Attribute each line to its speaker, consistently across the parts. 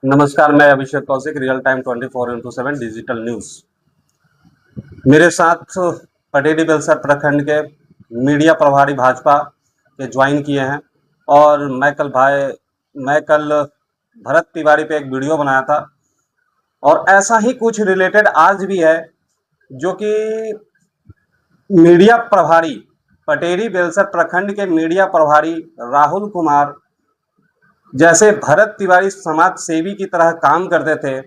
Speaker 1: नमस्कार, मैं Abhishek Kaushik, real time 24x7 digital news. मेरे साथ पटेली बेलसर प्रखंड के मीडिया प्रभारी भाजपा के ज्वाइन किए हैं और मैं कल भरत तिवारी पे एक वीडियो बनाया था और ऐसा ही कुछ रिलेटेड आज भी है, जो कि मीडिया प्रभारी पटेली बेलसर प्रखंड के मीडिया प्रभारी राहुल कुमार जैसे भरत तिवारी समाज सेवी की तरह काम करते थे,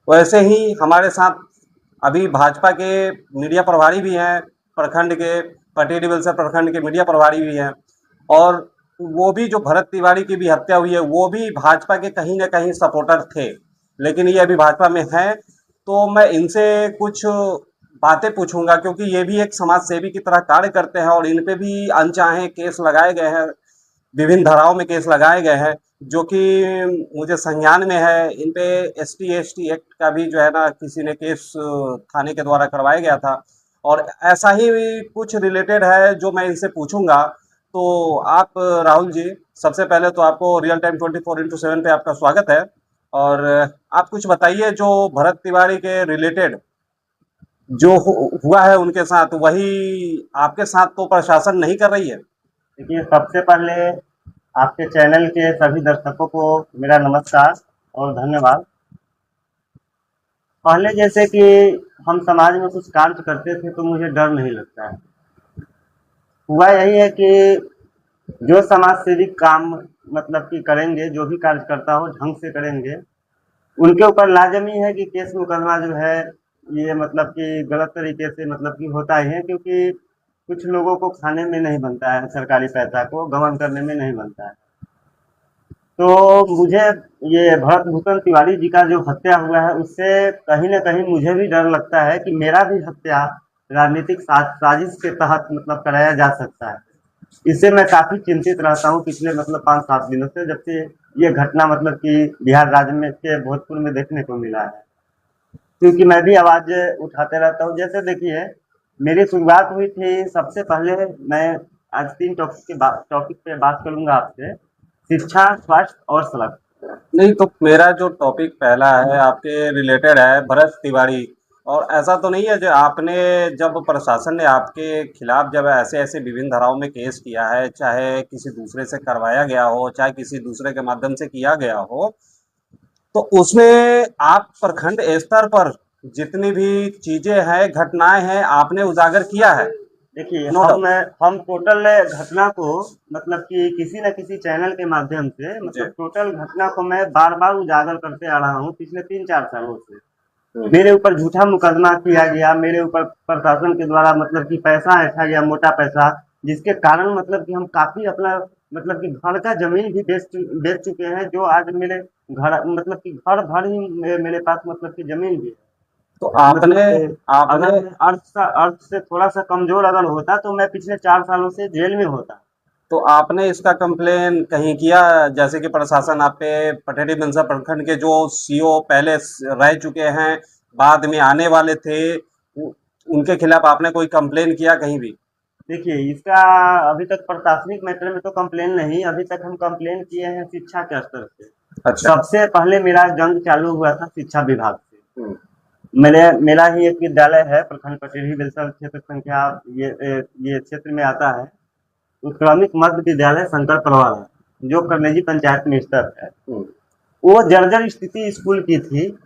Speaker 1: वैसे ही हमारे साथ अभी भाजपा के मीडिया प्रभारी भी हैं, प्रखंड के पटेली बेलसर प्रखंड के मीडिया प्रभारी भी हैं। और वो भी, जो भरत तिवारी की भी हत्या हुई है, वो भी भाजपा के कहीं ना कहीं सपोर्टर थे, लेकिन ये अभी भाजपा में हैं। तो मैं इनसे कुछ बातें पूछूंगा, क्योंकि ये भी एक समाज सेवी की तरह कार्य करते हैं और इन पे भी अनचाहे केस लगाए गए हैं, विभिन्न धाराओं में केस लगाए गए हैं, जो कि मुझे संज्ञान में है। इन पे ST/ST एक्ट का भी जो है ना, किसी ने केस थाने के द्वारा करवाया गया था और ऐसा ही कुछ रिलेटेड है जो मैं इनसे पूछूंगा। तो आप राहुल जी, सबसे पहले तो आपको रियल टाइम 24x7 पे आपका स्वागत है। और आप कुछ बताइए, जो भरत तिवारी के रिलेटेड जो हुआ है उनके साथ, वही आपके साथ तो प्रशासन नहीं कर रही है।
Speaker 2: देखिए, सबसे पहले आपके चैनल के सभी दर्शकों को मेरा नमस्कार और धन्यवाद। पहले जैसे कि हम समाज में कुछ कार्य करते थे तो मुझे डर नहीं लगता है। हुआ यही है कि जो समाज सेवी काम मतलब कि करेंगे, जो भी कार्यकर्ता हो ढंग से करेंगे, उनके ऊपर लाजमी है कि केस मुकदमा जो है ये मतलब कि गलत तरीके से मतलब कि होता ही है, क्योंकि कुछ लोगों को खाने में नहीं बनता है, सरकारी पैसा को गबन करने में नहीं बनता है। तो मुझे ये भरत भूषण तिवारी जी का जो हत्या हुआ है, उससे कहीं न कहीं मुझे भी डर लगता है कि मेरा भी हत्या राजनीतिक साजिश के तहत मतलब कराया जा सकता है। इससे मैं काफ़ी चिंतित रहता हूँ पिछले मतलब 5-7 दिनों से, जब से ये घटना मतलब कि बिहार राज्य में के भोजपुर में देखने को मिला है। क्योंकि मैं भी आवाज़ उठाते रहता हूँ। जैसे देखिए, मेरी शुरुआत हुई थी, सबसे पहले मैं आज 3 टॉपिक पे बात करूँगा आपसे। शिक्षा, स्वास्थ्य और सड़क।
Speaker 1: नहीं, तो मेरा जो टॉपिक पहला है आपके रिलेटेड है भरत तिवारी। और ऐसा तो नहीं है, जो आपने, जब प्रशासन ने आपके खिलाफ जब ऐसे ऐसे विभिन्न धाराओं में केस किया है, चाहे किसी दूसरे से करवाया गया हो, चाहे किसी दूसरे के माध्यम से किया गया हो, तो उसमें आप प्रखंड स्तर पर जितनी भी चीजें हैं, घटनाएं हैं, आपने उजागर किया है।
Speaker 2: देखिए,
Speaker 1: नो डाउट।
Speaker 2: हम टोटल घटना को मतलब कि किसी न किसी चैनल के माध्यम से
Speaker 1: जी।
Speaker 2: मतलब टोटल घटना को मैं बार-बार उजागर करते आ रहा हूँ पिछले 3-4 सालों से।
Speaker 1: हम्म।
Speaker 2: मेरे ऊपर झूठा मुकदमा किया गया, मेरे ऊपर प्रशासन के द्वारा मतलब कि पैसा ऐंठा गया, मोटा पैसा, जिसके कारण मतलब कि हम काफ़ी अपना मतलब कि घर का ज़मीन भी बेच चुके हैं, जो आज मेरे घर मतलब कि घर भर ही मेरे पास मतलब कि ज़मीन भी है।
Speaker 1: तो आपने
Speaker 2: मतलब
Speaker 1: आपने
Speaker 2: अगर मैं अर्थ से थोड़ा-सा कमज़ोर अगर होता तो मैं पिछले 4 सालों से जेल में होता।
Speaker 1: तो आपने इसका कंप्लेन कहीं किया? जैसे कि प्रशासन आप पे, पटेली बेलसर प्रखंड के जो CO पहले रह चुके हैं, बाद में आने वाले थे, उनके खिलाफ आपने कोई कंप्लेन किया कहीं भी?
Speaker 2: देखिए, इसका अभी तक प्रशासनिक मैटर में तो कंप्लेन नहीं, अभी तक हम कंप्लेन किए हैं शिक्षा के स्तर से।
Speaker 1: अच्छा।
Speaker 2: सबसे पहले मेरा जंग चालू हुआ था शिक्षा विभाग से।
Speaker 1: हम्म।
Speaker 2: मेरा ही एक विद्यालय है प्रखंड पटेली बेलसर क्षेत्र संख्या ये क्षेत्र में आता है, उत्क्रमित मध्य विद्यालय शंकर परवार है, जो कमेजी पंचायत में स्थित है।
Speaker 1: हम्म।
Speaker 2: वो जर्जर स्थिति स्कूल की थी,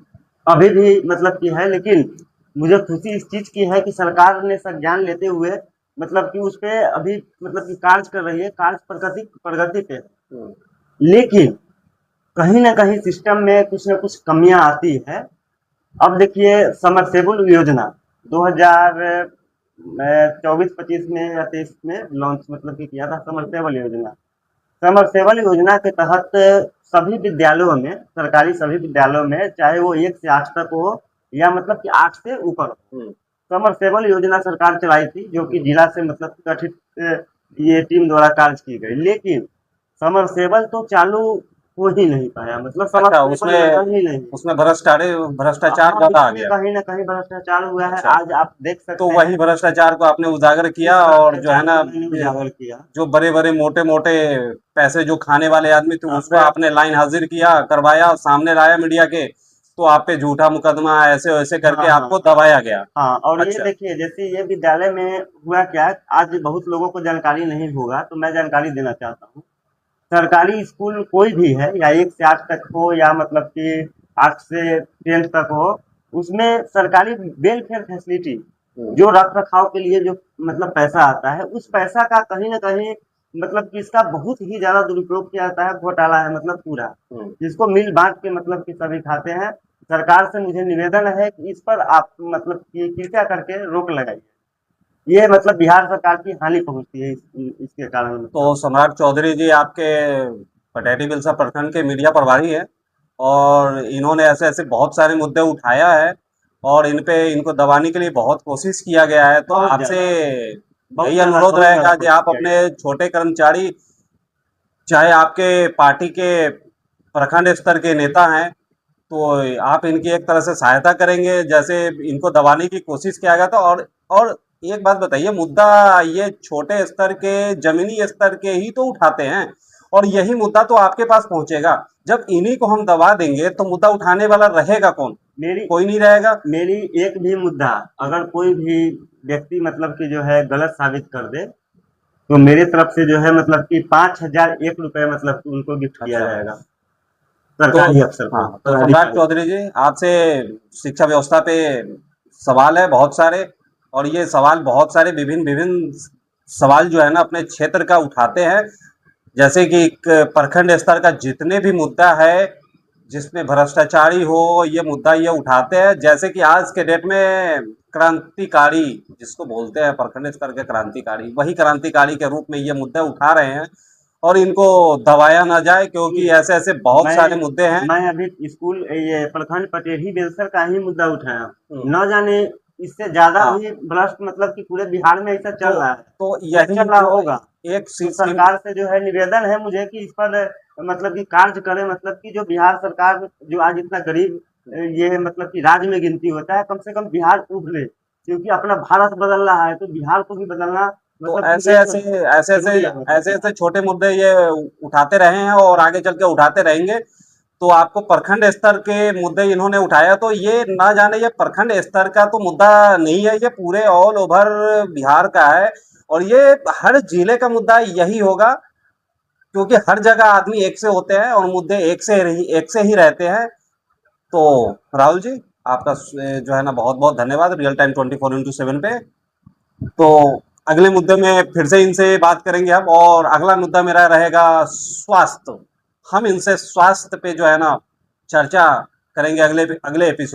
Speaker 2: अभी भी मतलब की है, लेकिन मुझे खुशी इस चीज़ की है कि सरकार ने संज्ञान लेते हुए मतलब कि उस पे अभी मतलब कि कार्य कर रही है, कार्य प्रगति पे है।
Speaker 1: हम्म।
Speaker 2: लेकिन कहीं न कहीं सिस्टम में कुछ न कुछ कमियाँ आती है। अब देखिए, समरसेबुल योजना 2024-25 में या 23 में लॉन्च मतलब कि किया था समरसेबल योजना। समरसेबल योजना के तहत सभी विद्यालयों में, सरकारी सभी विद्यालयों में, चाहे वो 1 से 8 तक हो या मतलब कि 8 से ऊपर हो, समरसेबल योजना सरकार चलाई थी, जो कि जिला से मतलब गठित ये टीम द्वारा कार्य की गई। लेकिन समरसेबल तो चालू हो ही नहीं पाया, मतलब
Speaker 1: अच्छा,
Speaker 2: समझने को
Speaker 1: उसमें
Speaker 2: लगा ही नहीं।
Speaker 1: उसमें भ्रष्टाचार
Speaker 2: हाँ,
Speaker 1: ज्यादा आ
Speaker 2: इसमें
Speaker 1: गया।
Speaker 2: कहीं ना कहीं भ्रष्टाचार हुआ है,
Speaker 1: अच्छा,
Speaker 2: आज आप देख
Speaker 1: तो
Speaker 2: सकते हैं।
Speaker 1: वही भ्रष्टाचार को आपने उजागर
Speaker 2: इस
Speaker 1: किया और जो है
Speaker 2: भ्रष्टाचार
Speaker 1: ना,
Speaker 2: को मैंने उजागर किया।
Speaker 1: जो बड़े बड़े मोटे मोटे पैसे जो खाने वाले आदमी थे उसको
Speaker 2: मैं
Speaker 1: आपने लाइन हाजिर किया, करवाया, सामने लाया मीडिया के, तो आप पे झूठा मुकदमा ऐसे वैसे
Speaker 2: हाँ
Speaker 1: करके
Speaker 2: हाँ
Speaker 1: आपको दबाया गया।
Speaker 2: हाँ, और ये
Speaker 1: अच्छा।
Speaker 2: देखिए, जैसे ये विद्यालय में हुआ क्या, आज बहुत लोगों को जानकारी नहीं होगा, तो मैं जानकारी देना चाहता हूँ। सरकारी स्कूल कोई भी है, या 1 से 8 तक हो, या मतलब कि 8 से 10 तक हो, उसमें सरकारी वेलफेयर फैसिलिटी, जो रख रखाव के लिए जो मतलब पैसा आता है, उस पैसा का कहीं ना कहीं मतलब कि इसका बहुत ही ज्यादा दुरुपयोग किया जाता है, घोटाला है मतलब पूरा, जिसको मिल बांट के मतलब कि सभी खाते हैं। सरकार से मुझे निवेदन है कि इस पर आप मतलब कि कृपया करके रोक लगाइए। ये मतलब बिहार सरकार की हानि पहुंचती है इसके कारण मतलब।
Speaker 1: तो सम्राट चौधरी जी आपके पटेटी बिलसा प्रखंड के मीडिया प्रभारी हैं और इन्होंने ऐसे ऐसे बहुत सारे मुद्दे उठाया है और इन पे इनको दबाने के लिए बहुत कोशिश किया गया है। तो
Speaker 2: बहुत
Speaker 1: आपसे
Speaker 2: ज्यादा,
Speaker 1: यही अनुरोध
Speaker 2: बहुत ज्यादा
Speaker 1: रहेगा कि
Speaker 2: कोशिश
Speaker 1: आप
Speaker 2: किया
Speaker 1: अपने
Speaker 2: गया।
Speaker 1: छोटे कर्मचारी, चाहे आपके पार्टी के प्रखंड स्तर के नेता हैं, तो आप इनकी एक तरह से सहायता करेंगे, जैसे इनको दबाने की कोशिश किया गया था। और एक बात बताइए, मुद्दा ये छोटे स्तर के, जमीनी स्तर के ही तो उठाते हैं और यही मुद्दा तो आपके पास पहुंचेगा। जब इन्हीं को हम दबा देंगे तो मुद्दा उठाने वाला रहेगा कौन?
Speaker 2: मेरी
Speaker 1: कोई नहीं रहेगा।
Speaker 2: मेरी एक भी मुद्दा अगर कोई भी व्यक्ति मतलब कि जो है गलत साबित कर दे, तो मेरे तरफ से जो है मतलब कि 5,001 रुपए मतलब कि उनको गिफ्ट किया
Speaker 1: अच्छा,
Speaker 2: जाएगा,
Speaker 1: तो
Speaker 2: सरकारी अफसर को,
Speaker 1: हाँ, तो सम्राट
Speaker 2: पदाधिकारी।
Speaker 1: चौधरी जी, आपसे शिक्षा व्यवस्था पे सवाल है बहुत सारे, और ये सवाल बहुत सारे विभिन्न विभिन्न सवाल जो है ना अपने क्षेत्र का उठाते हैं। जैसे कि एक प्रखंड स्तर का जितने भी मुद्दा है जिसमें भ्रष्टाचारी हो, ये मुद्दा ये उठाते हैं। जैसे कि आज के डेट में क्रांतिकारी जिसको बोलते हैं, प्रखंड स्तर के क्रांतिकारी, वही क्रांतिकारी के रूप में ये मुद्दे उठा रहे हैं और इनको दबाया ना जाए, क्योंकि ऐसे ऐसे बहुत
Speaker 2: मैं
Speaker 1: सारे मुद्दे हैं।
Speaker 2: मैं अभी स्कूल ये प्रखंड पटेढ़ी बेलसर का ही मुद्दा उठाया,
Speaker 1: हम्म,
Speaker 2: न जाने इससे ज्यादा
Speaker 1: हाँ,
Speaker 2: भी भ्रष्ट मतलब कि पूरे बिहार में ऐसा चल
Speaker 1: तो
Speaker 2: रहा है
Speaker 1: तो
Speaker 2: या
Speaker 1: यही
Speaker 2: चल रहा
Speaker 1: जो
Speaker 2: होगा।
Speaker 1: एक
Speaker 2: तो सरकार से जो है निवेदन है मुझे कि इस पर मतलब कि कार्य करे, मतलब कि जो बिहार सरकार जो आज इतना गरीब ये मतलब कि राज्य में गिनती होता है, कम से कम बिहार उभरे, क्योंकि अपना भारत बदल रहा है, तो बिहार को भी बदलना
Speaker 1: तो
Speaker 2: मतलब कि
Speaker 1: ऐसे
Speaker 2: एक
Speaker 1: ऐसे ऐसे ऐसे
Speaker 2: जरूरी है मतलब
Speaker 1: ऐसे
Speaker 2: कि।
Speaker 1: ऐसे छोटे मुद्दे ये उठाते रहे हैं और आगे चल के उठाते रहेंगे। तो आपको प्रखंड स्तर के मुद्दे इन्होंने उठाया, तो ये ना जाने ये प्रखंड स्तर का तो मुद्दा नहीं है, ये पूरे ऑल ओवर बिहार का है और ये हर जिले का मुद्दा यही होगा, क्योंकि हर जगह आदमी एक से होते हैं और मुद्दे एक से ही रहते हैं। तो राहुल जी, आपका जो है ना बहुत बहुत धन्यवाद रियल टाइम 24x7 पे। तो अगले मुद्दे में फिर से इनसे बात करेंगे हम, और अगला मुद्दा मेरा रहेगा स्वास्थ्य। हम इनसे स्वास्थ्य पे जो है ना चर्चा करेंगे अगले अगले एपिसोड।